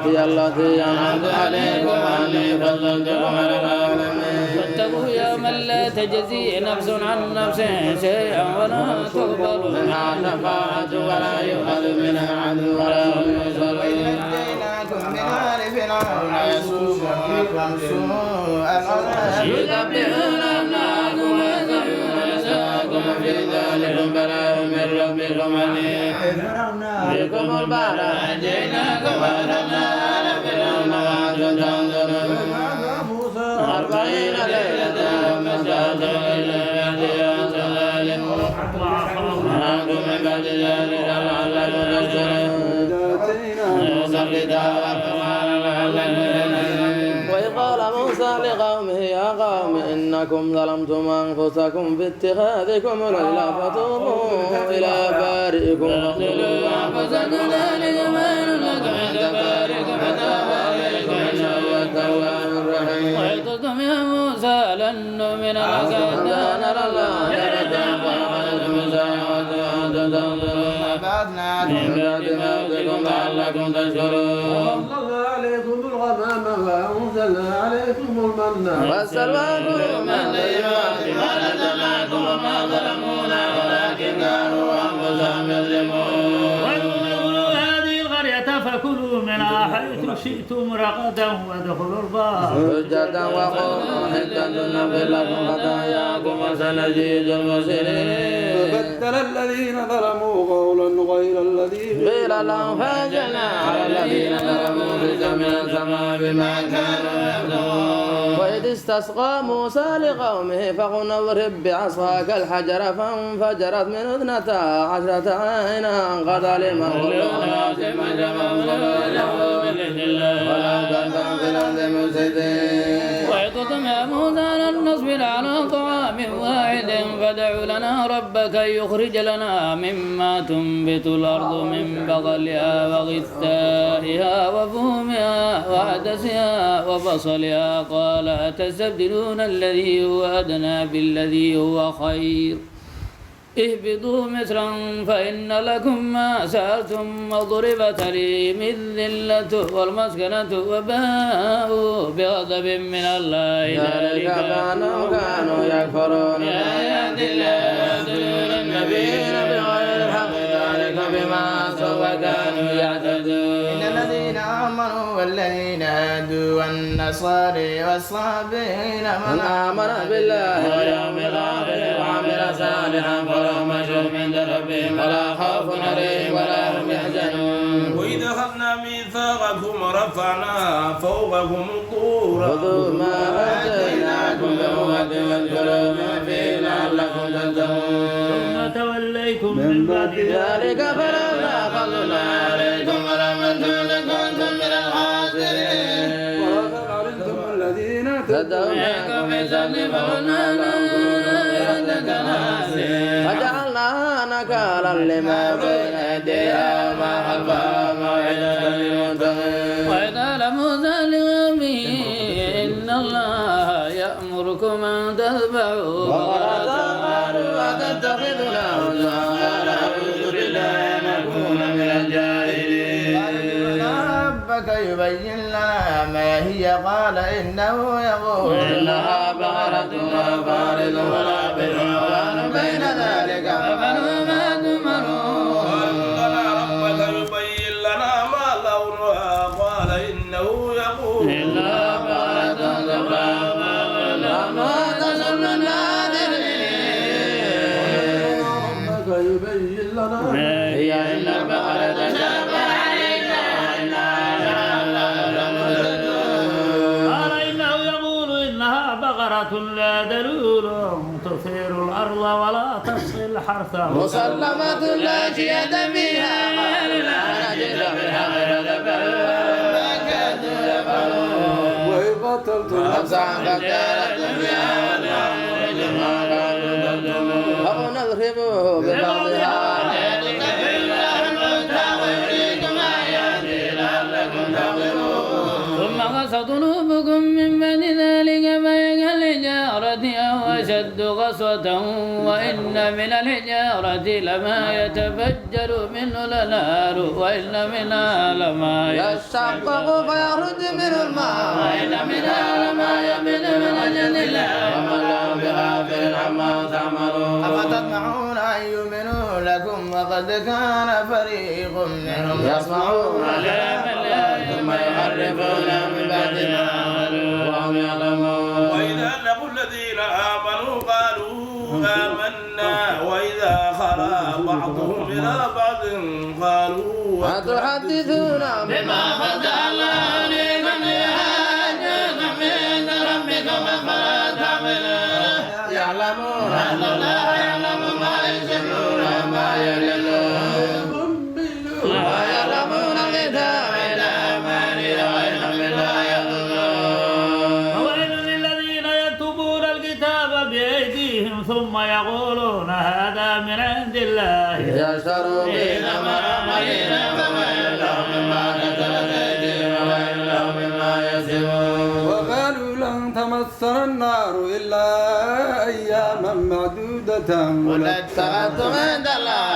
صلاتي التي أنعمت عليكم وأني فضلتكم على العالمين. واتقوا يوما لا تجزي نفس عن نفس شيئا ولا تقبل منها شفاعة ولا يؤخذ منها عدل ولا هم ينصرون. ونجيناكم من آل فرعون يسومونكم سوء العذاب يذبحون أبناءكم ويذبحون نساءكم في ذلكم بلاء من ربكم عليم. بكم البحر أنجيناكم وأهلكنا آل فرعون وأنتم تنظرون. 40 ليلة مساكم إلى يأتي ذلك معكم من بعد ذلك لعلكم تشكرون. وإذ قال موسى لقومه يا قوم إنكم ظلمتم أنفسكم باتخاذكم العجل فتوبوا إلى بارئكم فاقتلوا أنفسكم ذلك خير لكم عند بارئكم فتاب عليكم إنه هو التواب الرحيم. وإذ قلتم يا موسى لن نؤمن لك حتى نرى الله جهرة فأخذتكم الصاعقة وأنتم تنظرون. من بعد موتكم لعلكم تشكرون. عليكم الغمام وأنزلنا عليكم المن والسلوى كلوا من طيبات ما رزقناكم وما ظلمونا ولكن كانوا أنفسهم يظلمون. وادخلوا هذه القرية فكلوا منها حيث شئتم رغدا وادخلوا الباب سجدا وقولوا حتة نغفر لكم خطاياكم وسنزيد المحسنين. فبدل الذين ظلموا قولا غير الذي قيل لهم فأنزلنا على الذين ظلموا رجزا من السماء بما كانوا يكذبون. وإذ استسقى موسى لقومه فقلنا اضرب بعصاك الحجر فانفجرت منه 12 عينا قد علم كل أناس مشربهم ولا تأتوا في الأرض مفسدين. وإذ قلتم يا موسى لن نصبر على طعام واحد فادع لنا ربك يخرج لنا مما تنبت الأرض من بقلها وغثائها وفومها وعدسها وبصلها قال أتستبدلون الذي هو أدنى بالذي هو خير اهبطوا مصرا فإن لكم ما سألتم وضربت عليهم الذلة والمسكنة وباءوا بغضب من الله ذلك بأنهم كانوا يكفرون بآيات الله ويقتلون النبيين بغير الحق ذلك بما عصوا وكانوا يعتدون. إن الذين آمنوا والذين هادوا والنصارى والصابئين من آمن بالله واليوم الآخر وعمل صالحا فلهم أجر عند ربهم ولا خوف عليهم ولا هم يحزنون. وإذا أخذنا ميثاقكم ورفعنا فوقكم الطور خذوا ما آتيناكم بقوة واذكروا ما فيه لعلكم تتقون. ثم توليتم من بعد ذلك فلولا فضل الله عليكم ورحمته لكنتم من الخاسرين. ولقد علمتم الذين اهتدوا منكم في سبيل فقلنا لهم كونوا قردة خاسئين. فجعلناها نكالا لما بين يديها وما خلفها موعظة للمتقين. وإذ قال موسى لقومه إن الله يأمركم أن تذبحوا بقرة قالوا أتتخذنا هزوا قال أعوذ بالله أن أكون من الجاهلين. ربك يبين لنا ما هي قال إنه يقول إنها بقرة فارض ونابل وأن بين ذلك فافعلوا ما تؤمرون. قال ربك يبين لنا ما لونها قال إنه يقول إنها بقرة صفراء لونها تسر الناظرين. ربك يبين لنا هي إن البقرة شابه علينا قال إنه يقول إنها بقرة لا ذلول تثير الأرض ولا تسقي الحرث مسلمة لا شية فيها لا نجد بالحق فتبعوا ما كادوا يفعلون. وإذ قتلتم نفسا فاختارتم فيها والله ما كانوا تكتمون. فقلنا اضربوه ببعضها ليأتيك بالله الموتى ويريكم آياته لعلكم تعقلون. ثم قست قلوبكم من بعد ذلك فهي كالحجارة أو أشد قسوة وإن من الحجارة لما يتفجر منه الأنهار وإن منها لما يشقق فيخرج منه الماء وإن منها لما ينبت من خشية الله وما الله بغافل عما تعملون أفتطمعون أن يؤمنوا لكم وقد كان فريق منهم يسمعون كلام الله ثم يحرفون من بعد ما عملوا وهم يعلمون وإذا لقوا الذين آمنوا قالوا آمنا وإذا خلا بعضهم إلى بعض قالوا أتحدثون بما فتح الله عليكم ليحاجوكم عند ربكم فلا تعملون يعلمون أن الله يعلم ما يسرون ما يعلنون ويعلمون الكتاب إلى أمان غير من لا يضلون وويل للذين يكتبون الكتاب بأيديهم ثم يقولون هذا من عند الله يشتروا به ثمنا قليلا فويل لهم مما كتبت أيديهم وويل لهم مما يكسبون وقالوا لن تمسنا النار إلا أياما معدودة قل اتخذتم عند الله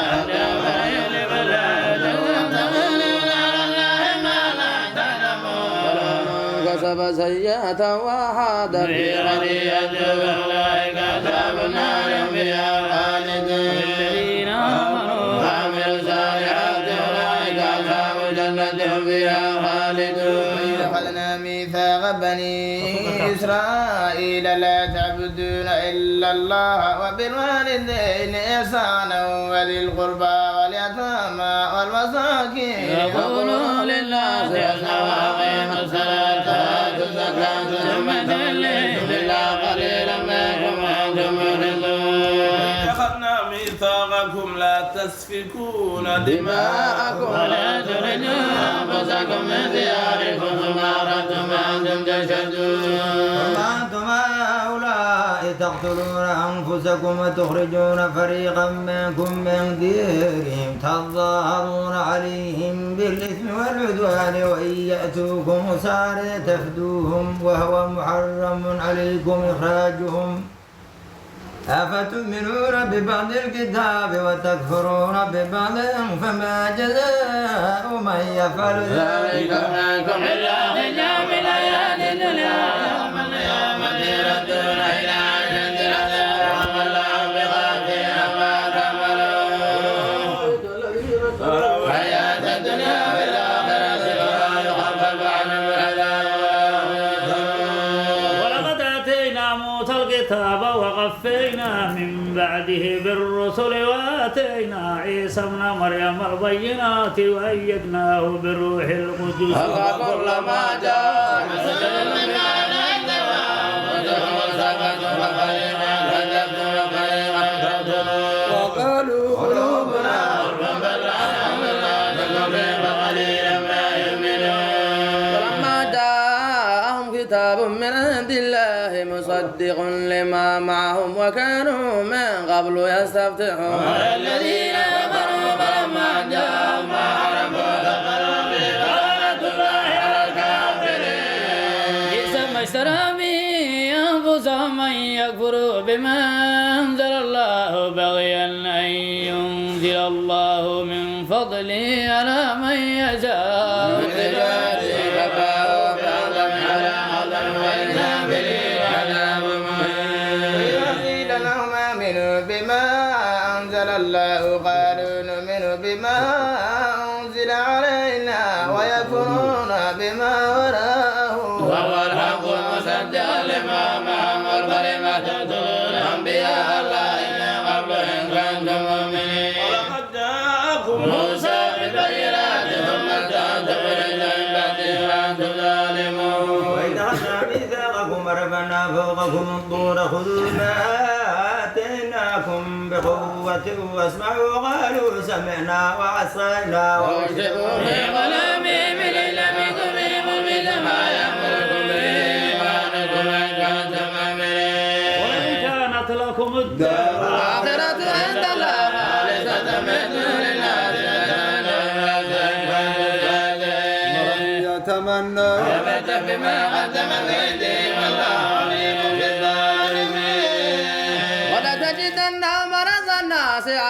كسب سيئة وحاد في غنية أولئك أصحاب النار هم فيها خالدون الذين آمنوا وعملوا الصالحات أولئك أصحاب الجنة هم فيها خالدون أخذنا ميثاق بني إسرائيل لا تعبدون إلا الله وبالوالدين إحسانا وذي القربى واليتامى والمساكين يقولوا للناس حسنا وأقيموا الصلاة وآتوا الزكاة ثم توليتم إلا قليلا منكم وأنتم معرضون أخذنا ميثاقكم لا تسفكون دماءكم ولا تخرجون أنفسكم من دياركم ثم أردتم وأنتم تشهدون أنتم هؤلاء تقتلون أنفسكم وتخرجون فريقا منكم من ديارهم تظاهرون عليهم بالإثم والعدوان وإن يأتوكم سارى تفدوهم وهو محرم عليكم إخراجهم أفتؤمنون ببعض الكتاب وتكفرون ببعض فما جزاء من يفعل ذلك منكم إلا خزي في الحياة الدنيا يوم القيامة يردون إلى أشد العذاب وما الله بغافل عما تعملون حياة الدنيا في الآخرة ولا يخفف عنهم العذاب ولا هم ينصرون ولقد آتينا موسى الكتاب وقفينا من بعده بالرسل وآتينا عيسى ابن مريم البينات وأيدناه بالروح القدس كل ما جاء مثل من على الدوام وتقول سبت وقريبا كذبت وقريبا تبتلون وقالوا قلوبنا غلف بل عنهم الله تقريب قليلا ما يؤمنون فلما جاءهم كتاب من عند الله مصدق لما معهم وكانوا من قبل يستفتحون الذين كفروا فلما جاءهم ما عرفوا كفروا به لعنة الله على الكافرين بئس ما اشترى به أنفسهم أن يكفروا بما أنزل الله بغيا أن ينزل الله من فضله على من يشاء فباءوا بغضب على غضب والكافرين عذاب مهين قيل لهم آمنوا بما أنزل الله قالوا نؤمن بما أنزل علينا ويكفرون بما وراءه وهو الحق مصدقا لما معهم والكلمة تقتلون أنبياء الله من قبل إن كنتم مؤمنين ولقد جاءكم موسى بالبينات ثم اتخذتم العجل من بعده وأنتم ظالمون وإذ أخذنا ميثاقكم ورفعنا فوقكم الطور خذوا ما آتيناكم بقوة واسمعوا قالوا سمعنا وعصينا وأشركوا في ظلامهم إن لم يكن بهم بما يأمركم به إيمانكم إن كنتم مؤمنين وإن كانت لكم الدار الآخرة عند الله خالصة من دون الناس يتمنى ثبت بما قدمت أيديهم والله عليم بالظالمين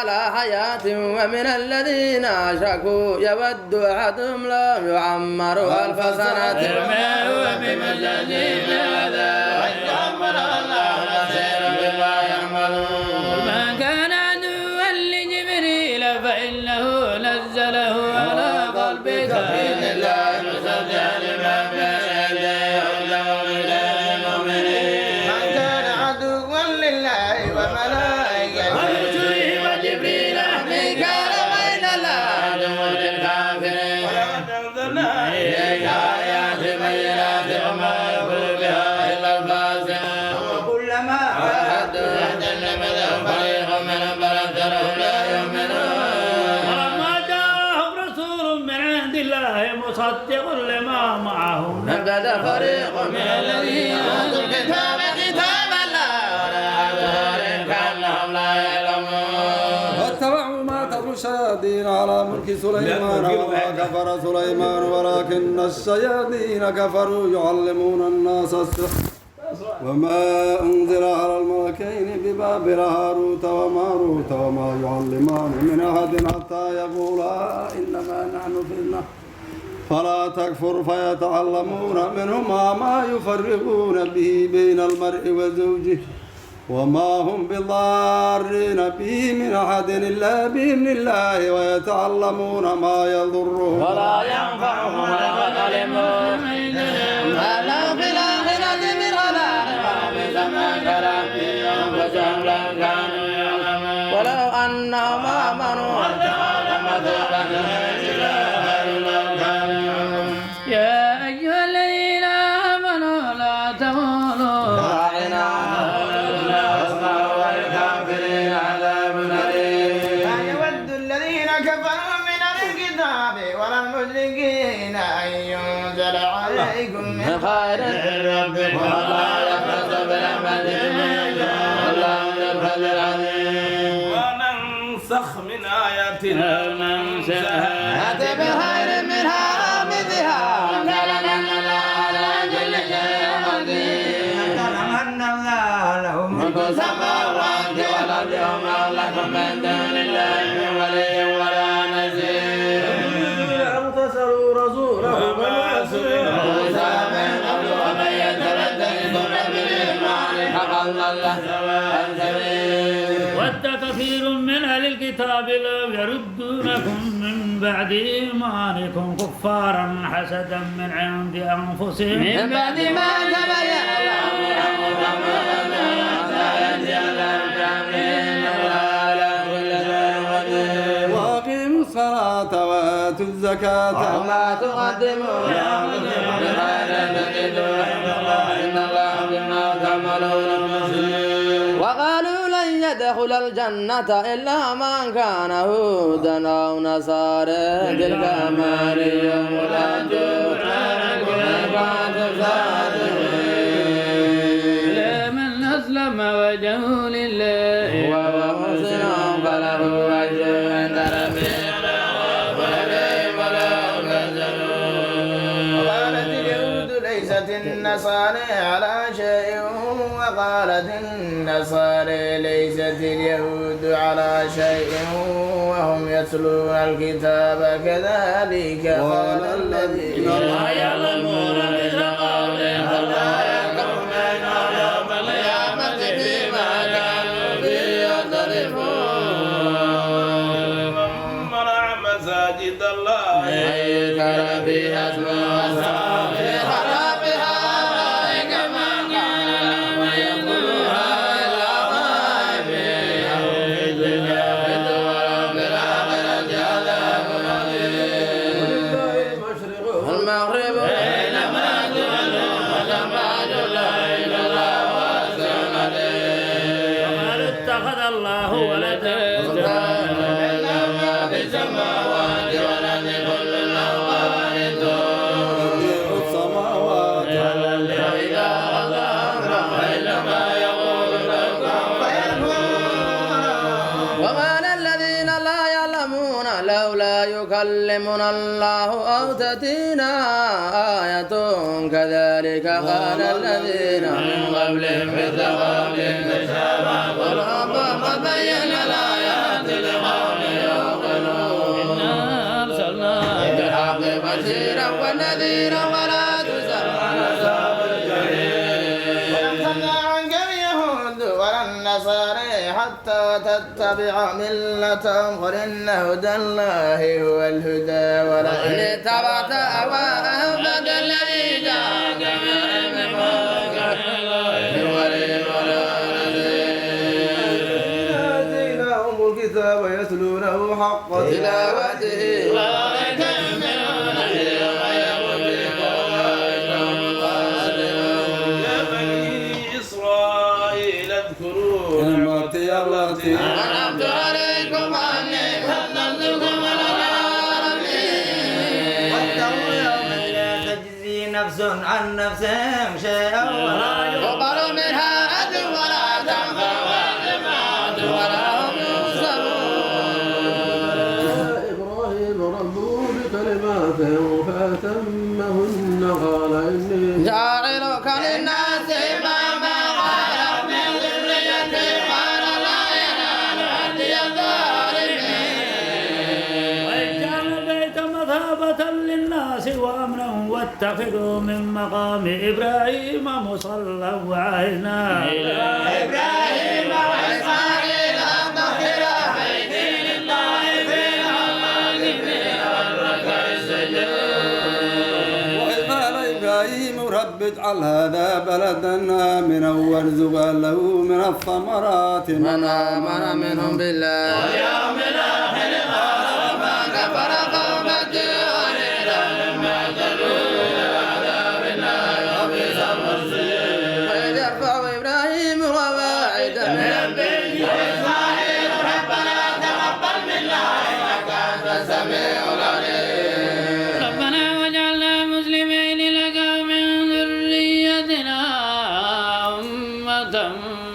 على حياة ومن الذين أشركوا يود أحدهم لو يعمر 1000 سنة ما هو بمجانين هذا ويعمر الله بصير بما يعملون من كان عدوا لجبريل فإنه نزله على قلبك بإذن الله مصدقا لما بين يديه هدى وهدى للمؤمنين من كان عدوا لله وملائكته وجبريل ميكال بين الله عدو للكافرين ولقد أنزلنا إليك آيات بينات وما يقول بها إلا الفاسقون وكلما عاهدوا عهدا نبذه فريق منهم بل أكثرهم لا يؤمنون ولما جاءهم رسول من عند الله مصدق لما معهم نبذ فريق من الذين أوتوا الكتاب كتاب الله وراء ظهورهم كأنهم لا يعلمون واتبعوا ما تتلو الشياطين على ملك سليمان وما كفر سليمان ولكن الشياطين كفروا يعلمون الناس السحر وما أنزل على الملكين ببابل هاروت وماروت وما يعلمان من أحد حتى يقولا إنما نحن فتنة فلا تكفر فيتعلمون منهما ما يفرقون به بين المرء وزوجه وما هم بضارين به من أحد إلا بإذن الله ويتعلمون ما يضرهم ولا ينفعهم ولقد علموا ما لهم في الآخرة من خلاق وبئس ما كانوا أنفسهم لو كانوا يعلمون ولو أنهم آمنوا واتقوا مثوبة من عند الله لو كانوا يعلمون يا أيها الذين آمنوا لا تقولوا راعنا واسمعوا وللكافرين عذاب أليم ما يود الذين كفروا من الكتاب ولا المشركين أن ينزل عليكم من من خير ربكم والله يختص برحمته من يشاء والله ذو الفضل العظيم وننسخ من آياتنا ننساها نأتي بخير منها مثلها ونعلم أن الله على كل شيء قدير تعلم أن الله له ملك السماوات والأرض وما لكم من دون الله من ولي ولا نذير اغتسلوا رسوله موسى من قبل ومن يتردد ثم بالإيمان فقد ضل سواء السبيل ود كثير من أهل الكتاب لو يردونكم من بعد إيمانكم كفارا حسدا من عند أنفسهم من بعد ما تبين لهم الحق حتى يأتي الله بأمره الله على كل شيء قدير وأقيموا الصلاة وآتوا الزكاة وما تقدموا لأنفسكم من خير تجدوه عند الله إن الله بما تعملون بصير وقالوا لن يدخل الجنة إلا من كان هودا أو نصارى تلك أمانيهم لا تؤتون كنتم صادقين من أسلم وجهه لله وهو محسن فله أجر عند ربه وقالت اليهود ليست النصارى على شيء وقالت النصارى ليست اليهود على شيء وهم يتلون الكتاب كذلك قال الذين لا يعلمون مثل قولهم فلا يحكم بينهم يوم القيامة فيما كانوا فيه يختلفون منع مساجد الله يذكر فيها اسمه واسمه في خرابها أولئك ما كان لهم أن يدخلوها إلا خائفين في الدنيا ولهم في الآخرة عذاب عظيم المغرب أينما تولوا فثم وجه الله إن الله واسع عليم وقالوا اتخذ الله ولدا ما في السماوات والأرض كل له قانتون السماوات فإذا قضى أمرا فإنما يقول له كن فيكون وقال الذين لا يعلمون لولا يكلمنا الله أو تأتينا آية كذلك قال الذين من قبلهم مثل قولهم تشابه قلوبهم وبين الآيات لهم تتبع ملتهم قل إن هدى الله هو الهدى ولئن اتبعت أهواءهم فالذي جاءك من علم من ولي ولا نذير آتيناهم الكتاب يتلونه حق تلاوته أولئك يؤمنون به يا بني إسرائيل اذكروا نعمتي التي أنعمت عليكم أني فضلتكم على العالمين واتقوا يوما لا تجزي نفس عن نفس شيئا ولا يقبل منها عدل ولا تنفع والجماعة ولا هم ينصرون يا إبراهيم ربه بكلماته فأتمهن قال إني جاعلك للناس إماما قال من ذريتي قال لا ينال عهدي الظالمين واجعل البيت مثابة للناس وأمنا واتخذوا من مقام إبراهيم مصلى وعهدنا إبراهيم وإسماعيل أن طهر بيتي للطائفين والعاكفين والركع السجود وإذ قال إبراهيم رب اجعل هذا بلدا آمنا وارزق له من الثمرات من آمن منهم بالله واليوم الآخر قال وما كفر قوم الجوارين مما تدعون إلى عذاب النار وبئس المصير وإذ يرفع إبراهيم قواعد من البيت وإسماعيل ربنا تقبل منا إنك أنت السميع العليم ربنا واجعلنا مسلمين لك ومن ذريتنا أمة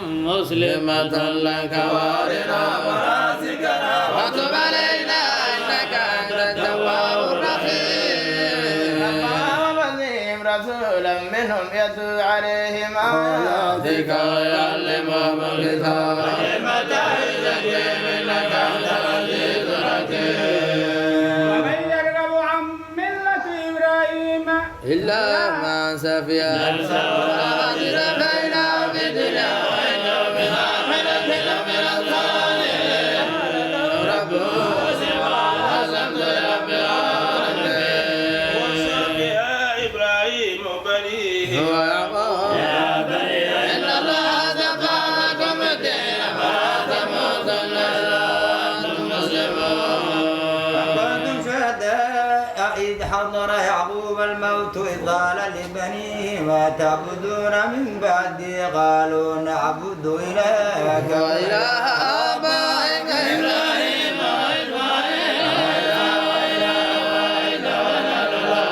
مسلمة لك وارنا مناسكنا وتب علينا إنك أنت التواب الرحيم ربنا وبعثهم رسولا منهم يتلو عليهم آياتك ويعلمهم الكتاب والحكمة ويزكيهم إنك أنت العزيز الحكيم ومن يرغب عن ملة إبراهيم إلا من سفي نفسه ولقد اصطفيناه في الدنيا وإنه في الآخرة لمن الصالحين ربه أسلمت لرب العالمين واشرب يا إبراهيم بنيه ويعقوب يا بني إن الله اصطفى لكم الدين فلا تموتن إلا وأنتم مسلمون كنتم شهداء إذ حضر يعقوب الموت إذ قال لبنيه ما تعبدون من بعدي قالوا نعبد إلهك وإله آبائك إبراهيم وإسماعيل وإله واحد ونحن له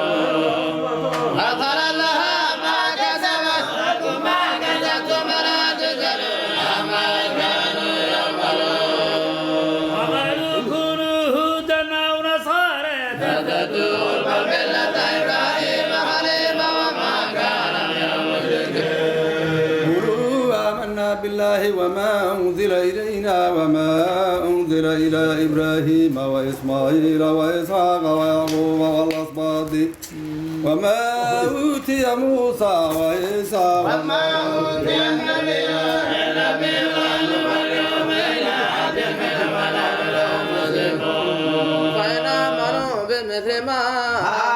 مسلمون أثر لها ما كسبت لكم ما كسبتم ولا تسألون عما كانوا يعملون وقالوا كونوا هودا أو نصارى تهتدوا بل ملة إبراهيم حنيفا وما كان من المشركين قولوا آمنا بالله وما أنزل إلينا وما أنزل إلى إبراهيم وإسماعيل وإسحاق ويعقوب والأسباط وما أوتي موسى وعيسى وما أوتي النبي واليوم أحد منهم ونحن له مسلمون فإن آمنوا بمثل ما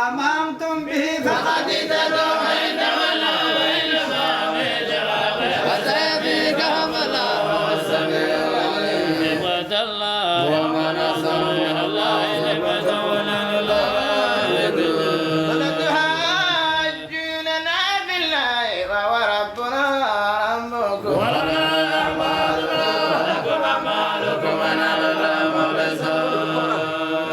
آمنتم به فقد اهتدوا وإن تولوا فإنما في شقاق وسيكفيكهم الله وهو السميع العليم نعمة الله وما نصر من الله نعمة ونحن له عابدون وتحاجوننا بالله وهو ربنا ربكم ولنا أعمالنا ولكم أعمالكم ونحن له مخلصون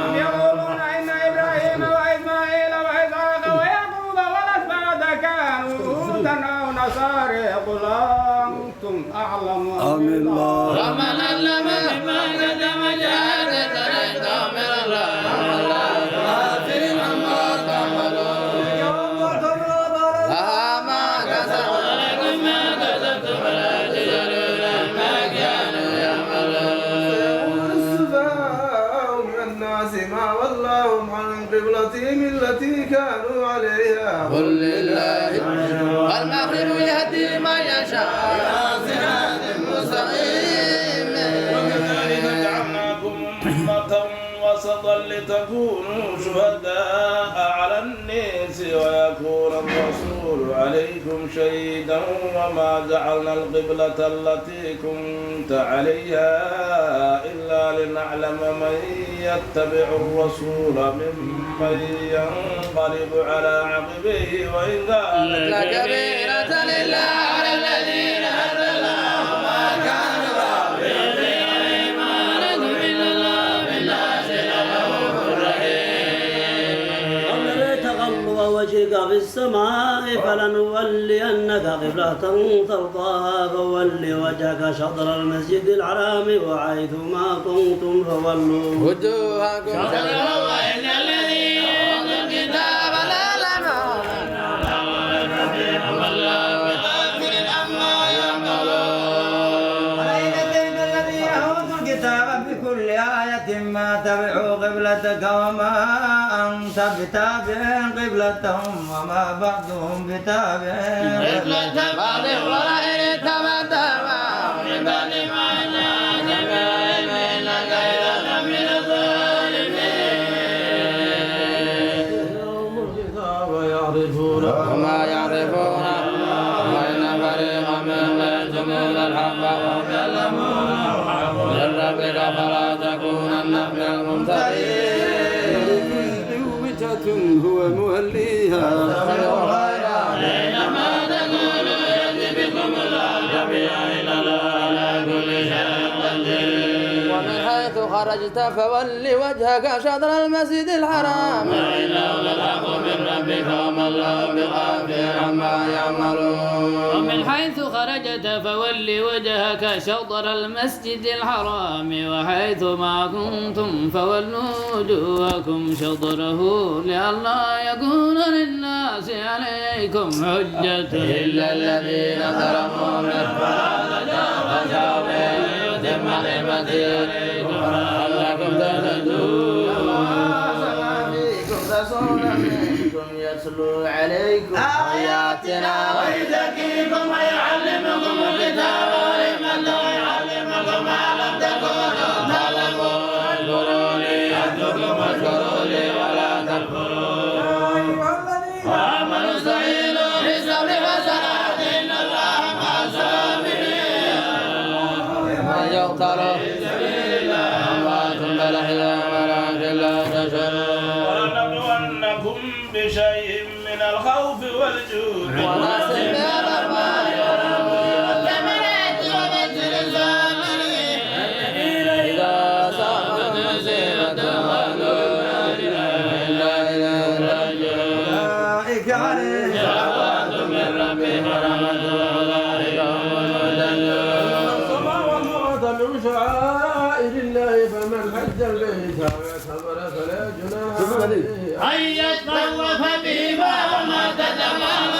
أم يقولون إن إبراهيم وإسماعيل وإسحاق ويعقوب والأسباط كانوا هودا أو نصارى قل أنتم أعلم أم الله ومن علم بما قدم شهادة عنده من الله والله غافل عما تعملون ما كسبوا ولكم ما كسبتم ولا تسألون عما كانوا يعملون السفهاء من الناس ما ولاهم عن قبلتهم التي كانوا عليها قل لله المغرب يهدي من يشاء إلى صراط مستقيم ولتكونوا شهداء على الناس ويكون الرسول عليكم شهيدا وما جعلنا القبلة التي كنت عليها إلا لنعلم من يتبع الرسول ممن ينقلب على عقبه وإن كانت لكبيرة إلا على الذين هدى الله ما كان وجهك في السماء فلنولينك قبلة ترضاها فول وجهك شطر المسجد الحرام وحيث ما كنتم فولوا وجوهكم شطره وإن الذين أوتوا الكتاب ليعلمون والله بغافل عما يعملون. ولئن أتيت الذين أوتوا الكتاب بكل آية ما تبعوا قبلتك وما أنت بتابع قبلتهم وما بعضهم بتابع قبلة بعض ولئن اتبعت أهواءهم من بعد ما جاءك من العلم إنك إذا لمن الظالمين. وما يعرفون وإن فريقا منهم يكتمون الحق وهم يعلمون من ربك فلا تكونن من الممترين. هو موليها إنما تكون يأتي بكم الله جميعا إلى الله على كل شيء قدير. ومن حيث خرجت فول وجهك شطر المسجد الحرام وإنه للحق من ربك وما الله بغافل عما يعملون. ومن حيث خرجت فول وجهك شطر المسجد الحرام وحيث ما كنتم فولوا وجوهكم شطره لئلا يكون للناس عليكم حجة إلا الذين ظلموا منهم فجاءوا بيتم نعمتي عليكم لعلكم تهتدون. رسولا منكم يتلو عليكم آياتنا ويزكيكم ويعلمكم الكتاب والحكمة ويعلمكم ما لم تكونوا تعلمون. اذكروا لي ولا تكفروا. وآمنوا استعينوا بالصبر والصلاة إن الله مع الصابرين. من يقتل في سبيل الله أموات بل أحياء ولكن لا تشعرون. ولنبلونكم بشيء من الخوف والجوع ونقص من الأموال والأنفس والثمرات وبشر الصابرين إذا أصابتهم مصيبة قالوا إنا إليه راجعون. أولئك عليهم صلوات من ربهم ورحمة أولئك هم المهتدون. الصبا والمروة من شعائر الله فمن حج البيت واعتمر فلا جناح عليه أن يطوف بهما وما تتمام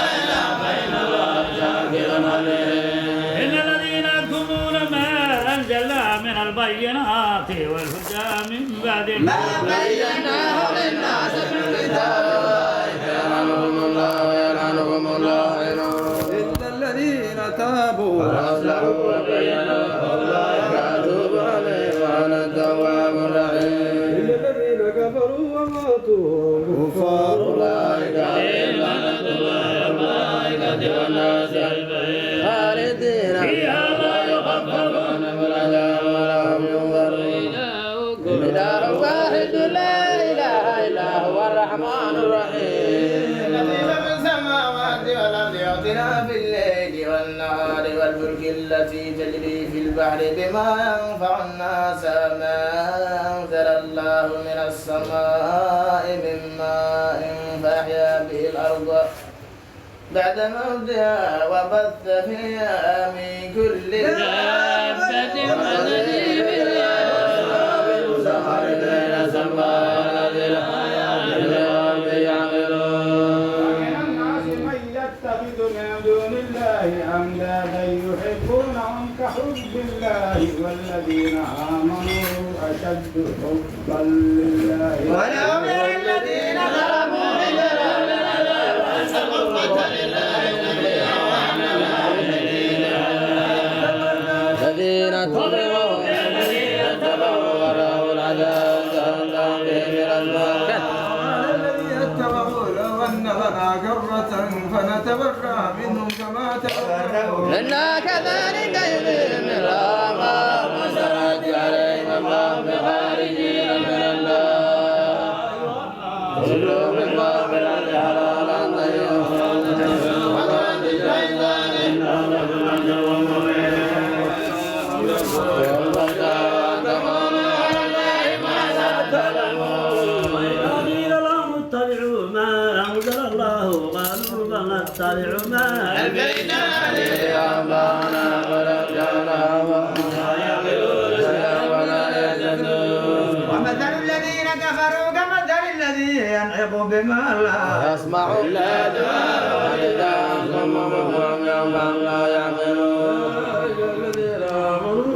فإن الله شاكر عليم. إن الذين يكتمون ما أنزلنا من البينات والهدى من بعد ما بيناه للناس في الكتاب يلعنهم الله ويلعنهم اللاعنون. إلا الذين تابوا وأصلحوا وبينوا فأولئك أتوب عليهم وأنا التواب الرحيم. إلا الذين كفروا وماتوا كفار أولئك عليهم لعنة الله والملائكة والناس أجمعين خالدين فيها لا يخفف عنهم العذاب ولا هم ينظرون. إله واحد لا إله إلا هو الرحمن الرحيم. الذي في السماوات والأرض يعطينا بالليل والنهار والفلك التي تجري في البحر بما ينفع الناس ما أنزل الله من السماء من ماء فأحيا به الأرض بعد موتها وبث فيها من كل دابة وتجري بالرياح والسحاب بين السماء والأرض لقوم يعقلون. ومن الناس من يتخذ من دون الله أندادا يحبونهم كحب الله والذين آمنوا أشد حبا لله. ولو يرى الذين ظلموا إذ يرون العذاب أن القوة لله الذين اتبعوا ورأوا العذاب كأنهم بهم إنا كذلك يذل الله ما سرت عليهم الله بخارجين من الله كلوا من باب الأرض حلالا طيبا وقال الشيطان إنه لكم عدو مبين تقولون على الله ما لا تعلمون وإذا قيل لهم اتبعوا ما أنزل الله قالوا بل نتبع ما ألفينا عليه آباءنا ورجعنا وهم لا يعقلون شيئا ولا يهتدون ومثل الذين كفروا كمثل الذي ينعق بما لا يسمع إلا دعاء وإذا أنتم مبهم فهم لا يعقلون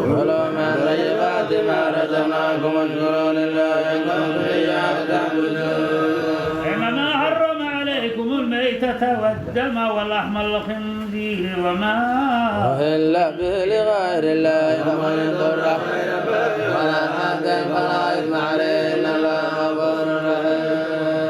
كلوا من طيبات ما رزقناكم واشكروا لله إن كنتم إياه تعبدون إنما حرم عليكم الميتة والدم ولحم الخنزير وما أهل به لغير الله فمن اضطر ولا حد فلا إثم عليه إن الله غفور رحيم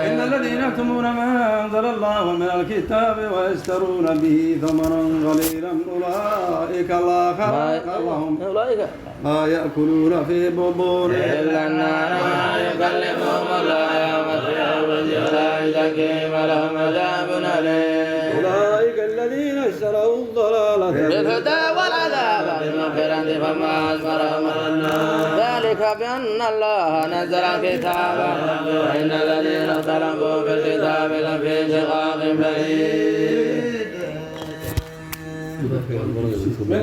إن الذين يكتمون ما أنزل الله من الكتاب ويشترون به ثمنا قليلا أولئك لا خلاق لهم أولئك ما يأكلون في بطونهم إلا النار وما يكلمهم الله يوم القيامة ولا يزكيهم ولهم عذاب أليم أولئك الذين اشتروا الضلالة بالهدى والعذاب بالمغفرة فما أصبرهم على النار ذلك بأن الله نزل الكتاب وإن الذين اختلفوا في الكتاب لفي شقاق بعيد